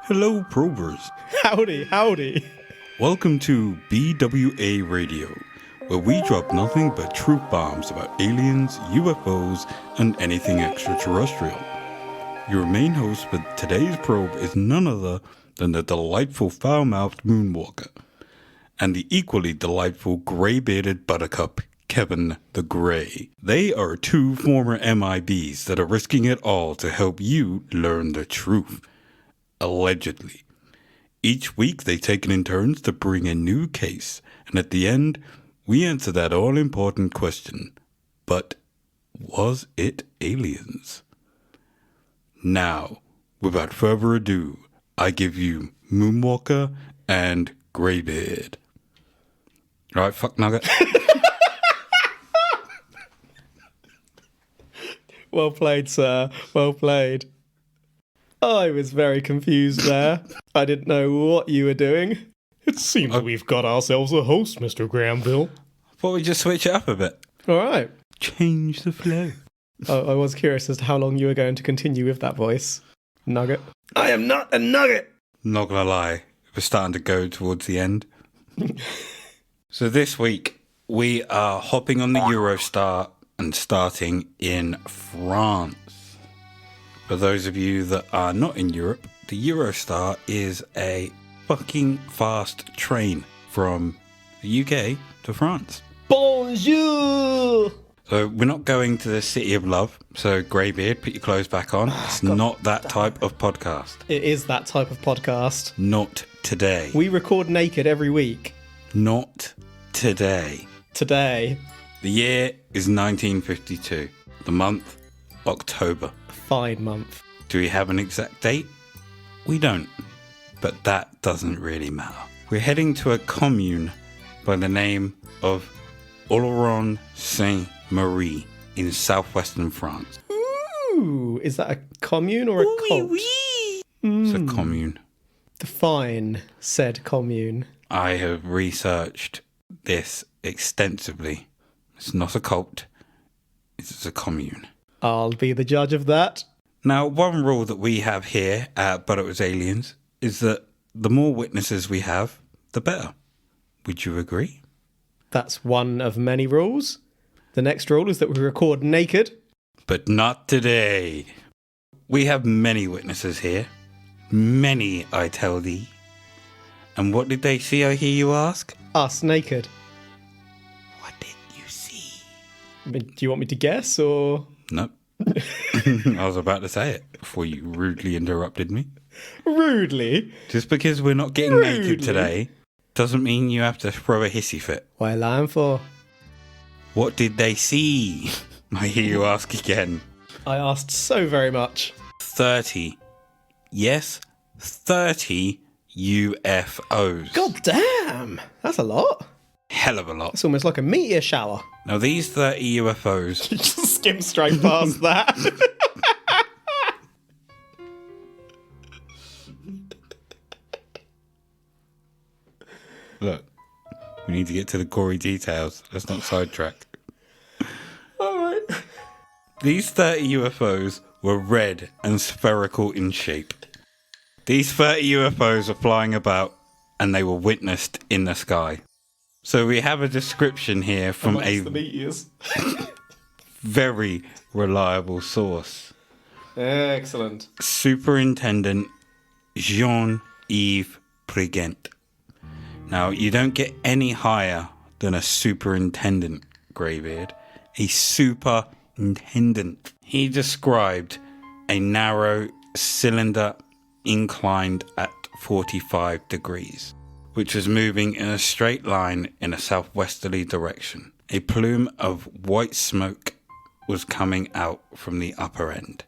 Hello, probers. Howdy, howdy. Welcome to BWA Radio, where we drop nothing but truth bombs about aliens, UFOs, and anything extraterrestrial. Your main host for today's probe is none other than the delightful foul-mouthed Moonwalker, and the equally delightful gray-bearded Buttercup, Kevin the Grey. They are two former MIBs that are risking it all to help you learn the truth. Allegedly. Each week they take it in turns to bring a new case, and at the end, we answer that all-important question. But was it aliens? Now, without further ado, I give you Moonwalker and Greybeard. Alright, fuck Nugget. Well played, sir. Well played. I was very confused there. I didn't know what you were doing. It seems we've got ourselves a host, Mr. Granville. Thought we'd just switch it up a bit. All right. Change the flow. I was curious as to how long you were going to continue with that voice. Nugget. I am not a nugget! Not gonna lie, we're starting to go towards the end. So this week, we are hopping on the Eurostar and starting in France. For those of you that are not in Europe, the Eurostar is a fucking fast train from the UK to France. Bonjour! So we're not going to the City of Love, so Greybeard, put your clothes back on. It's not that type of podcast. It is that type of podcast. Not today. We record naked every week. Not today. Today. The year is 1952. The month, October. Fine month. Do we have an exact date? We don't. But that doesn't really matter. We're heading to a commune by the name of Oloron-Sainte-Marie in southwestern France. Ooh, is that a commune or a cult? It's a commune. Define said commune. I have researched this extensively. It's not a cult. It's a commune. I'll be the judge of that. Now, one rule that we have here at But It Was Aliens is that the more witnesses we have, the better. Would you agree? That's one of many rules. The next rule is that we record naked. But not today. We have many witnesses here. Many, I tell thee. And what did they see, I hear you ask? Us naked. What did you see? Do you want me to guess or... Nope. I was about to say it before you rudely interrupted me. Rudely? Just because we're not getting naked today doesn't mean you have to throw a hissy fit. Well, I'm for... What did they see? I hear you ask again. I asked so very much. 30. Yes, 30 UFOs. God damn! That's a lot. Hell of a lot. It's almost like a meteor shower. Now, these 30 UFOs... Just skim straight past that. Look, we need to get to the gory details. Let's not sidetrack. Alright. These 30 UFOs were red and spherical in shape. These 30 UFOs are flying about and they were witnessed in the sky. So we have a description here from Amongst the meteors. very reliable source. Excellent. Superintendent Jean-Yves Prigent. Now, you don't get any higher than a superintendent, Greybeard. A superintendent. He described a narrow cylinder inclined at 45 degrees, which was moving in a straight line in a southwesterly direction. A plume of white smoke was coming out from the upper end.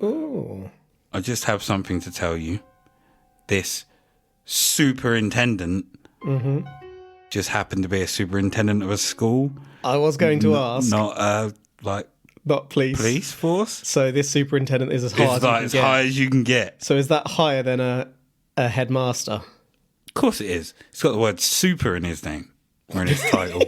Ooh. I just have something to tell you. This superintendent just happened to be a superintendent of a school. I was going to ask. Not Not police force. So this superintendent is as high It's as you like can as get. high as you can get. So is that higher than a headmaster? Of course it is. It's got the word super in his name. Or in his title.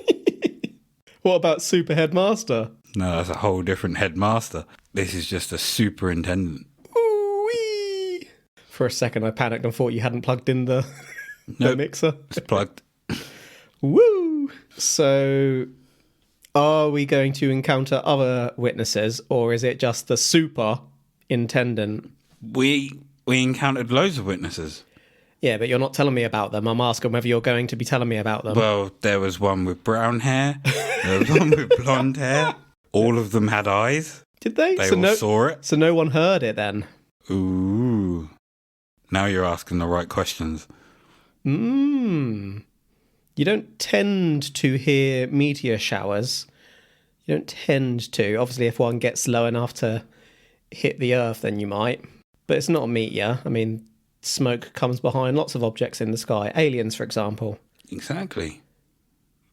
What about super headmaster? No, that's a whole different headmaster. This is just a superintendent. Ooh-wee. For a second, I panicked and thought you hadn't plugged in the Nope. mixer. It's plugged. Woo! So, are we going to encounter other witnesses, or is it just the superintendent? We encountered loads of witnesses. Yeah, but you're not telling me about them. I'm asking whether you're going to be telling me about them. Well, there was one with brown hair. There was one with blonde hair. All of them had eyes. Did they? They all saw it. So no one heard it then? Ooh. Now you're asking the right questions. You don't tend to hear meteor showers. You don't tend to. Obviously, if one gets low enough to hit the Earth, then you might. But it's not a meteor. I mean, smoke comes behind lots of objects in the sky. Aliens, for example. Exactly.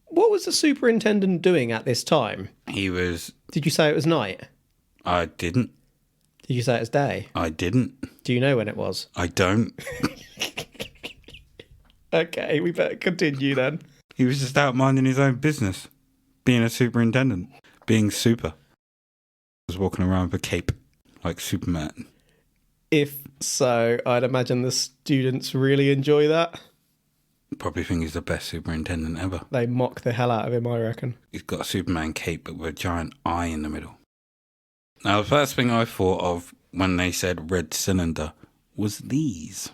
What was the superintendent doing at this time? He was... Did you say it was night? I didn't. Did you say it was day? I didn't. Do you know when it was? I don't. Okay, we better continue then. He was just out minding his own business. Being a superintendent. Being super. He was walking around with a cape. Like Superman. If so, I'd imagine the students really enjoy that. Probably think he's the best superintendent ever. They mock the hell out of him, I reckon. He's got a Superman cape but with a giant eye in the middle. Now, the first thing I thought of when they said red cylinder was these.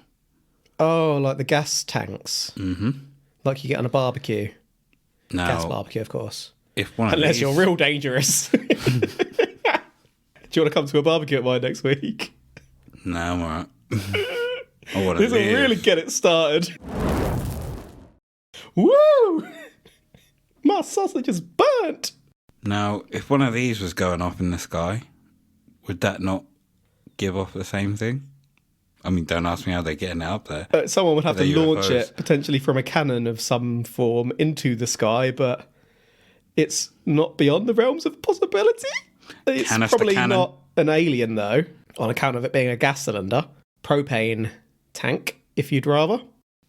Oh, like the gas tanks. Mm-hmm. Like you get on a barbecue. Now, Gas barbecue, of course. if one Unless of these, you're real dangerous. Do you want to come to a barbecue at mine next week? No, I'm alright. I want to This will live. really get it started. Woo! My sausage is burnt! Now, if one of these was going off in the sky, would that not give off the same thing? I mean, don't ask me how they're getting it up there. Someone would have to They're launch UFOs. it, potentially from a cannon of some form, into the sky, but it's not beyond the realms of possibility. It's Canister probably cannon. not an alien, though, on account of it being a gas cylinder. Propane tank, if you'd rather.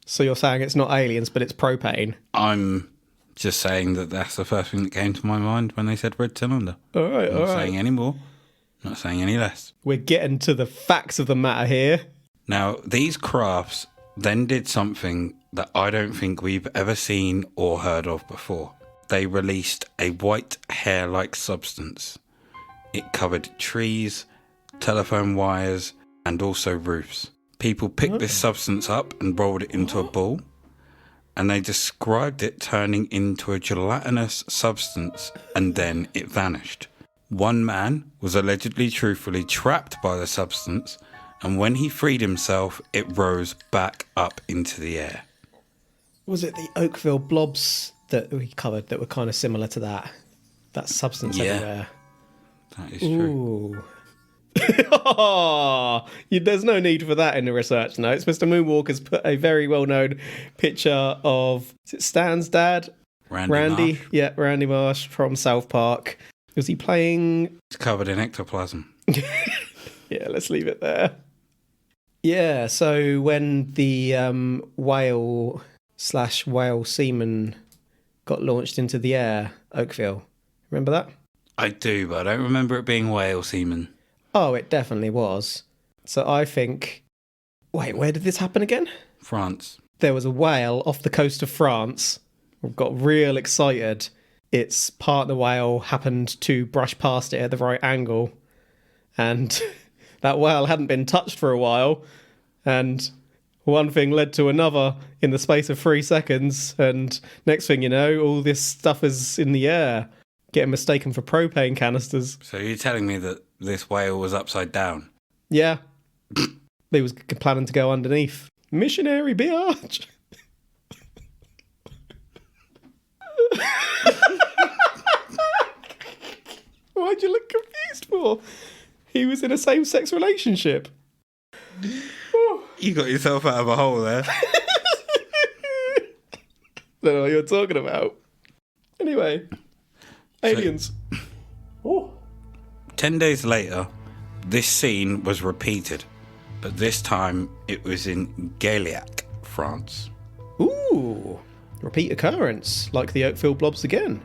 So you're saying it's not aliens, but it's propane. I'm just saying that that's the first thing that came to my mind when they said red cylinder. All right, I'm all not right. saying any more. I'm not saying any less. We're getting to the facts of the matter here. Now, these crafts then did something that I don't think we've ever seen or heard of before. They released a white hair-like substance. It covered trees, telephone wires, and also roofs. People picked this substance up and rolled it into a ball, and they described it turning into a gelatinous substance, and then it vanished. One man was allegedly truthfully trapped by the substance, and when he freed himself, it rose back up into the air. Was it the Oakville blobs that we covered that were kind of similar to that? That substance Yeah. everywhere. That is true. Ooh. There's no need for that in the research notes. Mr. Moonwalker's put a very well-known picture of, is it Stan's dad? Randy Marsh. Yeah, Randy Marsh from South Park. Was he playing? It's covered in ectoplasm. Yeah, let's leave it there. Yeah, so when the whale / whale semen got launched into the air, Oakville, remember that? I do, but I don't remember it being whale semen. Oh, it definitely was. So I think... Wait, where did this happen again? France. There was a whale off the coast of France. Got real excited. Its partner whale happened to brush past it at the right angle. And that whale hadn't been touched for a while. And one thing led to another in the space of 3 seconds. And next thing you know, all this stuff is in the air. Getting mistaken for propane canisters. So you're telling me that this whale was upside down? Yeah. They was planning to go underneath. Missionary biatch. Why'd you look confused for? He was in a same-sex relationship. You got yourself out of a hole there. Don't know what you're talking about. Anyway, aliens. Oh. 10 days later, this scene was repeated, but this time it was in Gaillac, France. Ooh. Repeat occurrence, like the Oakville blobs again.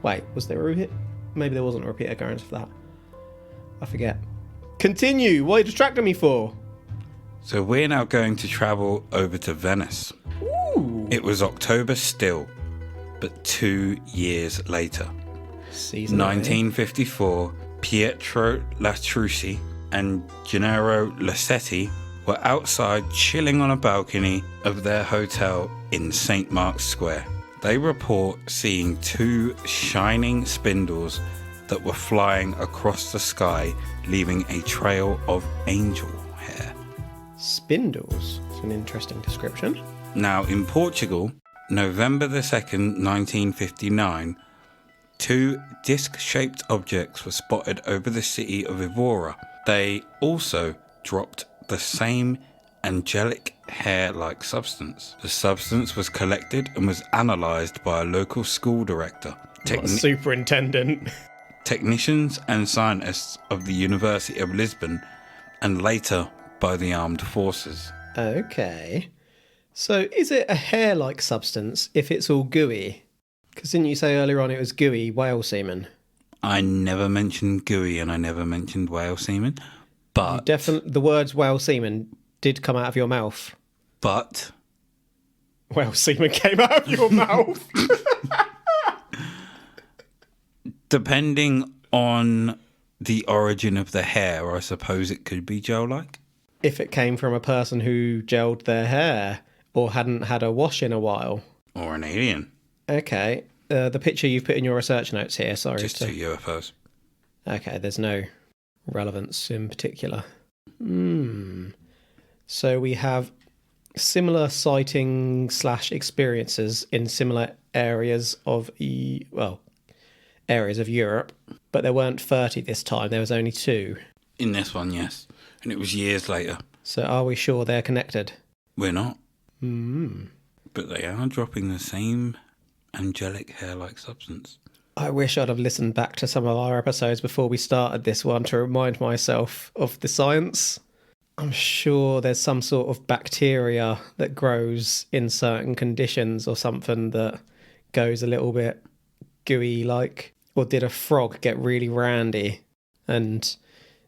Wait, was there a repeat? Maybe there wasn't a repeat occurrence for that. I forget. Continue. What are you distracting me for? So we're now going to travel over to Venice. Ooh. It was October still, but 2 years later. Season 1954, Pietro Latrucci and Gennaro Lassetti were outside chilling on a balcony of their hotel in St. Mark's Square. They report seeing 2 shining spindles that were flying across the sky, leaving a trail of angel hair. Spindles. It's an interesting description. Now, in Portugal, November the 2nd, 1959, 2 disc-shaped objects were spotted over the city of Evora. They also dropped the same angelic hair-like substance. The substance was collected and was analysed by a local school director, Not a superintendent. technicians and scientists of the University of Lisbon, and later by the armed forces. Okay. So is it a hair-like substance if it's all gooey? Because didn't you say earlier on it was gooey whale semen? I never mentioned gooey and I never mentioned whale semen, but... Definitely, the words whale semen did come out of your mouth. But... Whale semen came out of your mouth? Depending on the origin of the hair, I suppose it could be gel-like. If it came from a person who gelled their hair or hadn't had a wash in a while. Or an alien. Okay. The picture you've put in your research notes here, sorry. Just 2 UFOs. Okay, there's no relevance in particular. So we have similar sightings / experiences in similar areas of areas of Europe, but there weren't 30 this time. There was only 2. In this one, yes. And it was years later. So are we sure they're connected? We're not. But they are dropping the same angelic hair-like substance. I wish I'd have listened back to some of our episodes before we started this one to remind myself of the science. I'm sure there's some sort of bacteria that grows in certain conditions or something that goes a little bit gooey like. Or did a frog get really randy? And,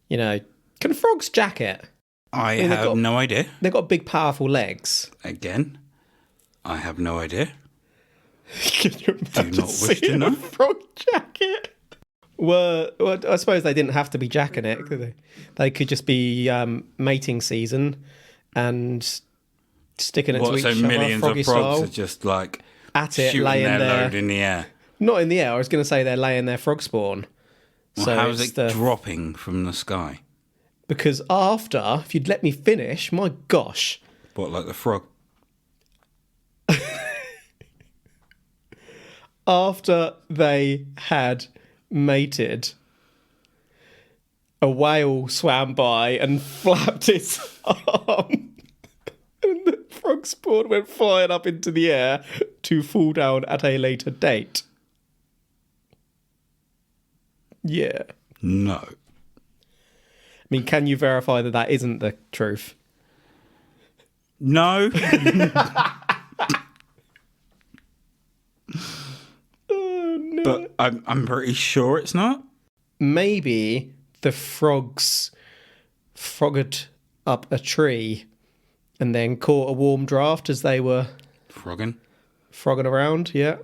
can frogs jack it? I have no idea. They've got big, powerful legs. Again, I have no idea. Can you imagine Do not wish to know. a frog jacket? Well, I suppose they didn't have to be jacking it, could they? They could just be mating season and sticking it to each So other, millions froggy of frogs style, are just like at it, shooting laying their there. load in the air. Not in the air. I was going to say they're laying their frog spawn. Well, So how is it's it dropping from the sky? Because after, if you'd let me finish, my gosh. What, like the frog? After they had mated, a whale swam by and flapped its arm. And the frog spawn went flying up into the air to fall down at a later date. Yeah. No. I mean, can you verify that that isn't the truth? No. Oh, no. But I'm pretty sure it's not. Maybe the frogs frogged up a tree and then caught a warm draft as they were Frogging. frogging around, yeah.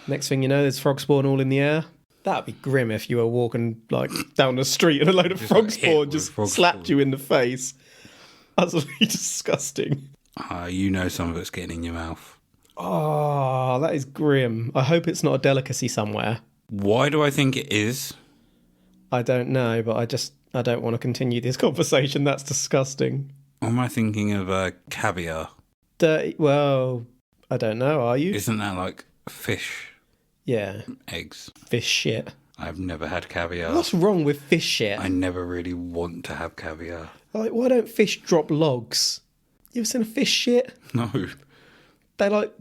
Next thing you know, there's frog spawn all in the air. That'd be grim if you were walking like down the street and a load of Just frog got hit spawn with just frog slapped spawn. you in the face. Utterly disgusting. You know some of it's getting in your mouth. Oh, that is grim. I hope it's not a delicacy somewhere. Why do I think it is? I don't know, but I don't want to continue this conversation. That's disgusting. Or am I thinking of caviar? Dirty. Well, I don't know. Are you? Isn't that like fish Yeah. eggs? Fish shit. I've never had caviar. What's wrong with fish shit? I never really want to have caviar. Like, why don't fish drop logs? You ever seen a fish shit? No. They like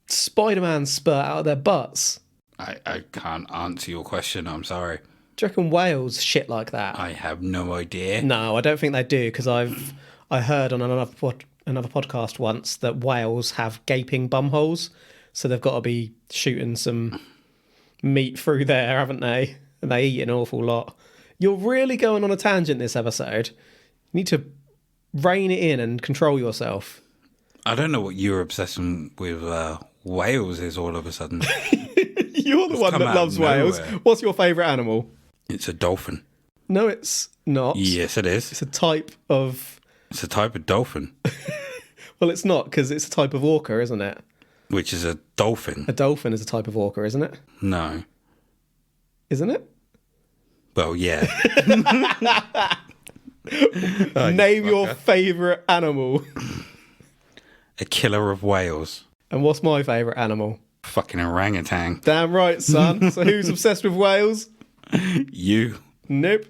Spider-Man spurt out of their butts. I can't answer your question. I'm sorry. Do you reckon whales shit like that? I have no idea. No, I don't think they do, because I heard on another podcast once that whales have gaping bum holes, so they've got to be shooting some meat through there, haven't they? And they eat an awful lot. You're really going on a tangent this episode. You need to rein it in and control yourself. I don't know what your obsession with whales is all of a sudden. You're the one that loves whales. What's your favourite animal? It's a dolphin. No, it's not. Yes, it is. It's a type of... It's a type of dolphin. Well, it's not, because it's a type of orca, isn't it? Which is a dolphin. A dolphin is a type of orca, isn't it? No. Isn't it? Well, yeah. Name your favourite animal. A killer of whales. And what's my favourite animal? Fucking orangutan. Damn right, son. So who's obsessed with whales? You. Nope.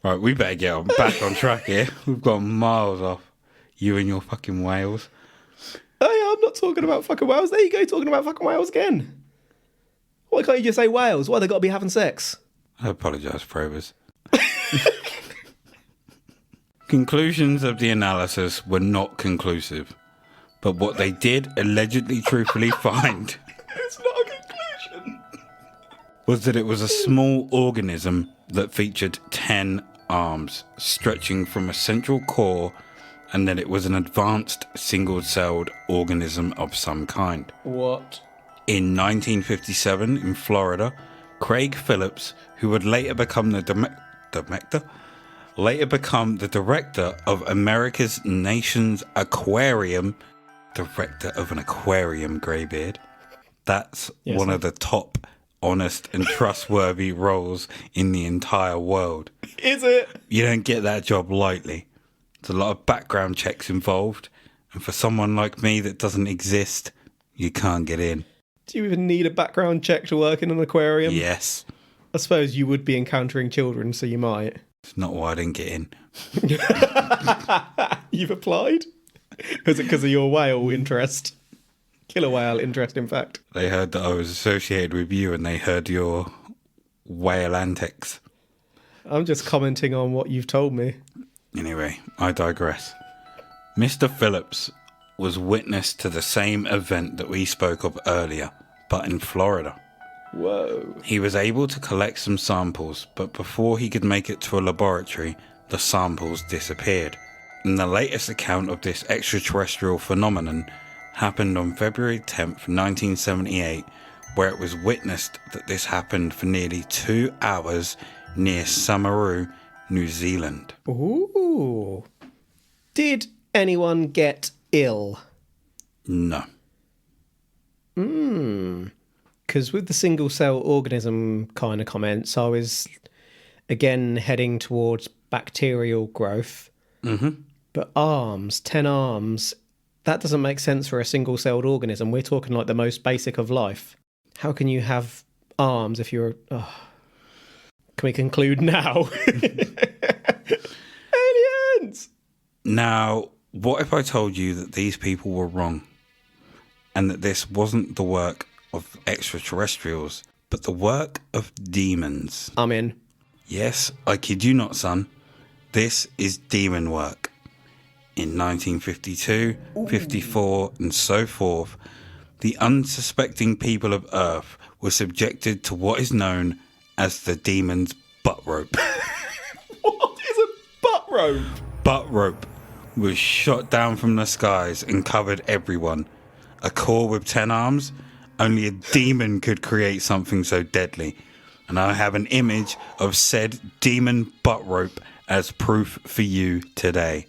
Right, we better get back on track here. We've gone miles off. You and your fucking whales. Hey, I'm not talking about fucking whales. There you go, talking about fucking whales again. Why can't you just say whales? Why they got to be having sex? I apologise, probers. Conclusions of the analysis were not conclusive, but what they did allegedly truthfully find It's not a conclusion. was that it was a small organism that featured 10 arms stretching from a central core, and that it was an advanced single-celled organism of some kind. What? In 1957 in Florida, Craig Phillips, who would later become the director of America's nation's aquarium, director of an aquarium, greybeard. That's one of the top honest and trustworthy roles in the entire world. Is it? You don't get that job lightly. There's a lot of background checks involved, and for someone like me that doesn't exist, you can't get in. Do you even need a background check to work in an aquarium? Yes. I suppose you would be encountering children, so you might. It's not why I didn't get in. You've applied? Is it because of your whale interest? Killer whale interest, in fact. They heard that I was associated with you, and they heard your whale antics. I'm just commenting on what you've told me. Anyway, I digress. Mr. Phillips was witness to the same event that we spoke of earlier, but in Florida. Whoa. He was able to collect some samples, but before he could make it to a laboratory, the samples disappeared. And the latest account of this extraterrestrial phenomenon happened on February 10th, 1978, where it was witnessed that this happened for nearly 2 hours near Samaru, New Zealand. Ooh. Did anyone get ill? No. Because with the single cell organism kind of comments, I was again heading towards bacterial growth. Mm-hmm. But arms, 10 arms, that doesn't make sense for a single celled organism. We're talking like the most basic of life. How can you have arms if you're... Oh. Can we conclude now? Aliens! Now, what if I told you that these people were wrong, and that this wasn't the work of extraterrestrials, but the work of demons? I'm in. Yes, I kid you not, son. This is demon work. In 1952, 54, and so forth, the unsuspecting people of Earth were subjected to what is known as the demon's buttrope. What is a buttrope? Buttrope was shot down from the skies and covered everyone. A core with 10 arms? Only a demon could create something so deadly. And I have an image of said demon buttrope as proof for you today.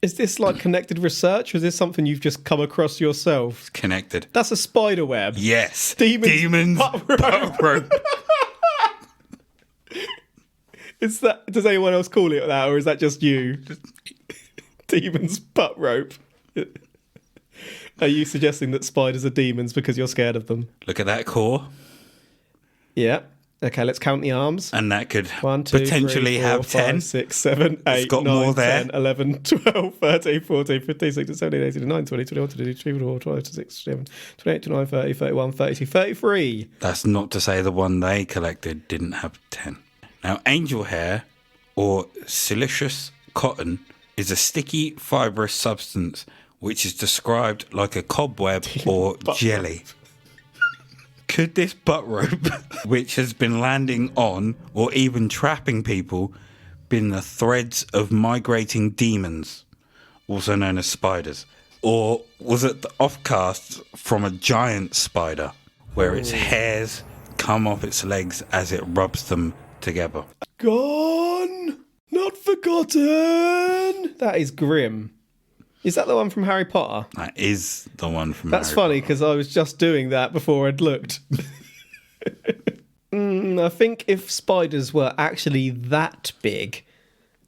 Is this like connected research, or is this something you've just come across yourself? It's connected. That's a spider web. Yes. Demon's buttrope. Is that? Does anyone else call it that, or is that just you? Demon's butt rope. Are you suggesting that spiders are demons because you're scared of them? Look at that core. Yeah. Okay, let's count the arms. And that could 1, 2, potentially 3, 4, have 10. 5, 6, 7, 8, got 9, more there. 10, 11, 12, 13, 14, 15, 16, 17, 18, 19, 20, 21, 22, 23, 24, 25, 26, 27, 28, 29, 30, 31, 32, 33. That's not to say the one they collected didn't have 10. Now, angel hair, or silicious cotton, is a sticky, fibrous substance which is described like a cobweb or jelly. Could this butt rope, which has been landing on or even trapping people, been the threads of migrating demons, also known as spiders? Or was it the offcasts from a giant spider, where its hairs come off its legs as it rubs them together? Gone, not forgotten. That is grim. Is that the one from Harry Potter? That is the one from That's Harry funny Potter. because I was just doing that before I'd looked. I think if spiders were actually that big,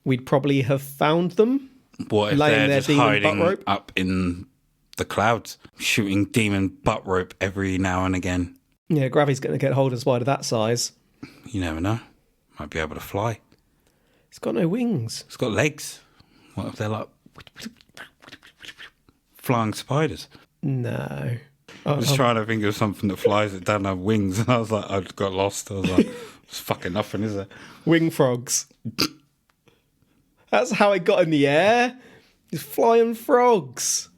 we'd probably have found them. What if laying they're their just demon hiding Buttrope? up in the clouds, shooting demon Buttrope every now and again? Yeah, Gravy's going to get hold of a spider that size. You never know. Might be able to fly. It's got no wings. It's got legs. What if they're like flying spiders? No. I was trying to think of something that flies that doesn't have wings, and I was like, I got lost. I was like, it's fucking nothing, is it? Wing frogs. That's how it got in the air. It's flying frogs.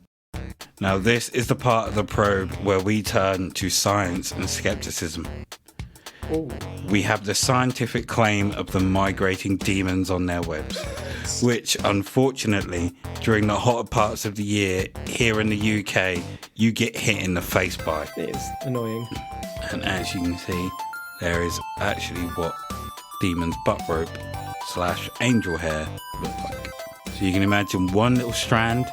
Now, this is the part of the probe where we turn to science and skepticism. We have the scientific claim of the migrating demons on their webs, which, unfortunately, during the hotter parts of the year here in the UK, you get hit in the face by. It is annoying. And as you can see, there is actually what demon's Buttrope / angel hair look like. So you can imagine one little strand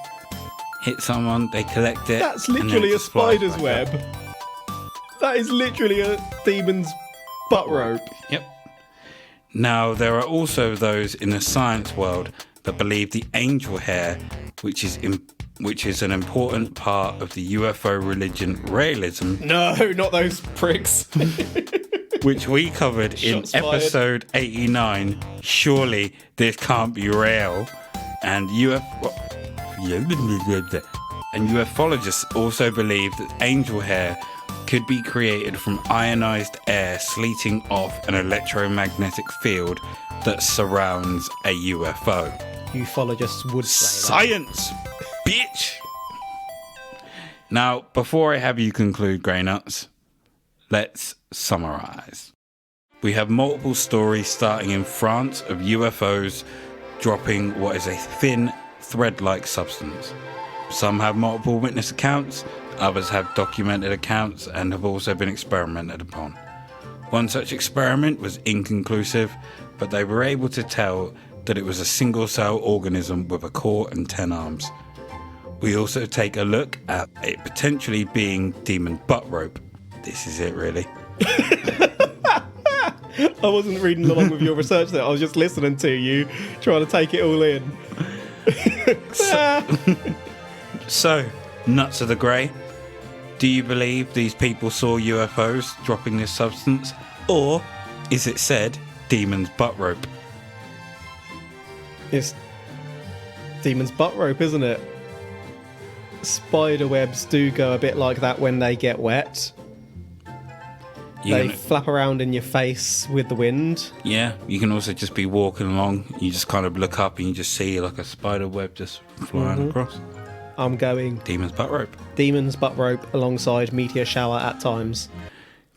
hit someone, they collect it. That's and then literally it a just flies spider's back up. web. That is literally a demon's butt rope. Yep. Now, there are also those in the science world that believe the angel hair, which is an important part of the UFO religion realism, No, not those pricks. which we covered in Shots fired. episode 89. Surely this can't be real. And ufologists also believe that angel hair could be created from ionized air sleeting off an electromagnetic field that surrounds a UFO. Ufologists would say Science, bitch! Now, before I have you conclude, Grey Nuts, let's summarise. We have multiple stories starting in France of UFOs dropping what is a thin, thread-like substance. Some have multiple witness accounts, others have documented accounts and have also been experimented upon. One such experiment was inconclusive, but they were able to tell that it was a single-cell organism with a core and 10 arms. We also take a look at it potentially being demon Buttrope. This is it, really. that. I wasn't reading along with your research there. I was just listening to you, trying to take it all in. So, Nuts of the Grey, do you believe these people saw UFOs dropping this substance? Or is it said demon's Buttrope? It's demon's butt rope, isn't it? Spider webs do go a bit like that when they get wet. They flap around in your face with the wind. Yeah, you can also just be walking along, you just kind of look up and you just see like a spider web just flying across. I'm going Demon's Buttrope. demon's butt rope alongside meteor shower at times.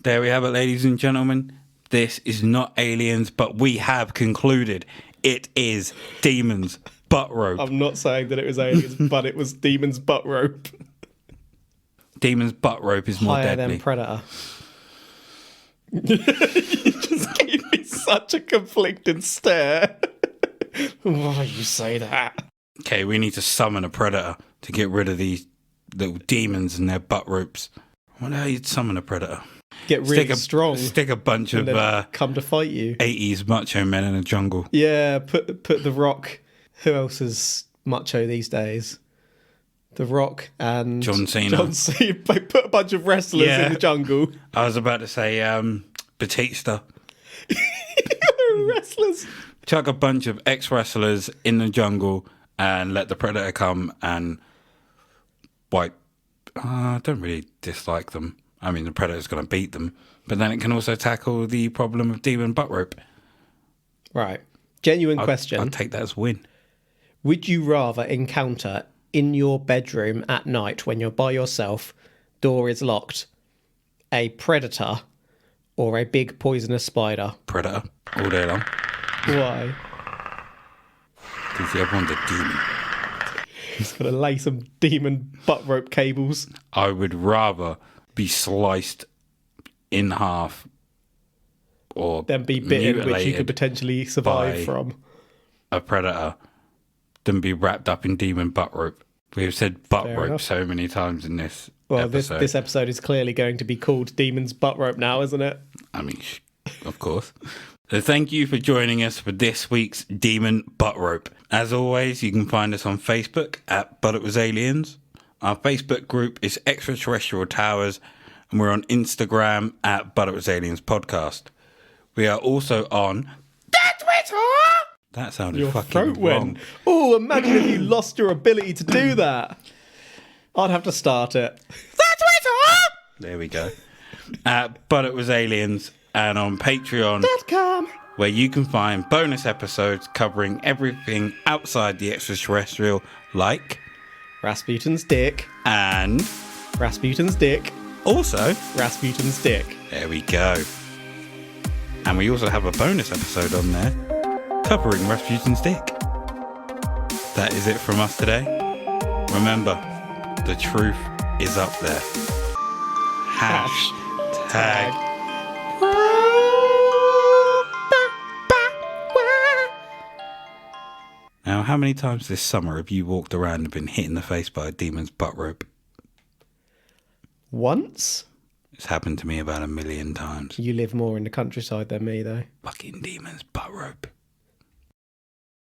There we have it, ladies and gentlemen. This is not aliens, but we have concluded it is demon's Buttrope. I'm not saying that it was aliens, but it was demon's butt rope. Demon's Buttrope is more Higher deadly. than predator. You just gave me such a conflicted stare. Why you say that? Okay, we need to summon a predator to get rid of these little demons and their butt ropes. I wonder how you'd summon a predator. Get really strong. Stick a bunch and of then come to fight you. 80s macho men in a jungle. Yeah, put The Rock. Who else is macho these days? The Rock and John Cena. John Cena. Put a bunch of wrestlers Yeah. in the jungle. I was about to say Batista. Wrestlers. Chuck a bunch of ex-wrestlers in the jungle and let the predator come and wipe. I don't really dislike them. I mean, the predator's going to beat them, but then it can also tackle the problem of demon Buttrope. Right. Genuine question. I'd take that as a win. Would you rather encounter in your bedroom at night when you're by yourself, door is locked, a predator or a big poisonous spider? Predator all day long. Why? Because the other one's a demon. He's got to lay some demon butt rope cables. I would rather be sliced in half or Then be bitten, which you mutilated could potentially survive by from. a predator than be wrapped up in demon butt rope. We've said butt Fair rope enough. so many times in this Well, episode. this episode is clearly going to be called Demon's Butt Rope now, isn't it? I mean, of course. So thank you for joining us for this week's Demon Butt Rope. As always, you can find us on Facebook at But It Was Aliens. Our Facebook group is Extraterrestrial Towers, and we're on Instagram at But It Was Aliens Podcast. We are also on Twitter. That sounded Your fucking throat wrong. went. Oh, imagine if you lost your ability to do that. I'd have to start it. There we go. But It Was Aliens, and on Patreon, .com. where you can find bonus episodes covering everything outside the extraterrestrial, like Rasputin's dick. and Rasputin's dick. also, Rasputin's dick. there we go. And we also have a bonus episode on there covering Rasputin's dick. That is it from us today. Remember, the truth is up there. Hashtag. Now, how many times this summer have you walked around and been hit in the face by a demon's butt rope? Once? It's happened to me about 1 million times. You live more in the countryside than me, though. Fucking demon's butt rope.